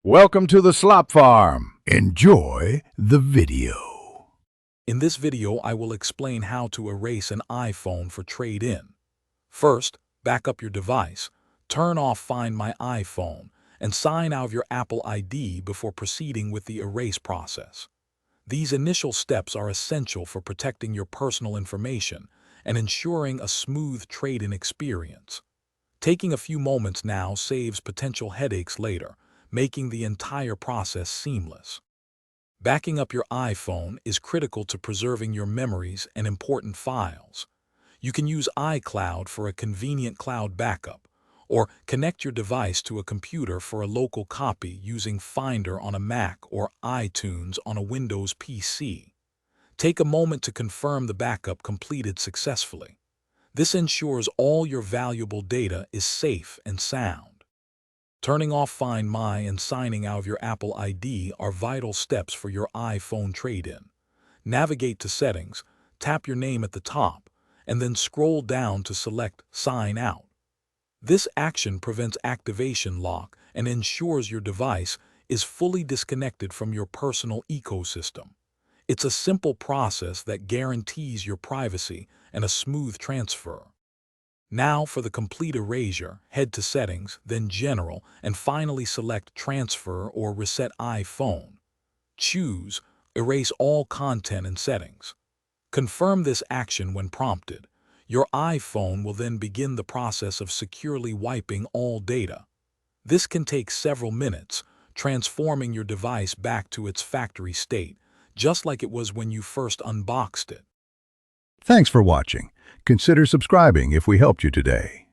Welcome to the Slop Farm. Enjoy the video. In this video, I will explain how to erase an iPhone for trade-in. First, back up your device, turn off Find My iPhone, and sign out of your Apple ID before proceeding with the erase process. These initial steps are essential for protecting your personal information and ensuring a smooth trade-in experience. Taking a few moments now saves potential headaches later, making the entire process seamless. Backing up your iPhone is critical to preserving your memories and important files. You can use iCloud for a convenient cloud backup, or connect your device to a computer for a local copy using Finder on a Mac or iTunes on a Windows PC. Take a moment to confirm the backup completed successfully. This ensures all your valuable data is safe and sound. Turning off Find My and signing out of your Apple ID are vital steps for your iPhone trade-in. Navigate to Settings, tap your name at the top, and then scroll down to select Sign Out. This action prevents activation lock and ensures your device is fully disconnected from your personal ecosystem. It's a simple process that guarantees your privacy and a smooth transfer. Now for the complete erasure, head to Settings, then General, and finally select Transfer or Reset iPhone. Choose Erase all content and settings. Confirm this action when prompted. Your iPhone will then begin the process of securely wiping all data. This can take several minutes, transforming your device back to its factory state, just like it was when you first unboxed it. Thanks for watching. Consider subscribing if we helped you today.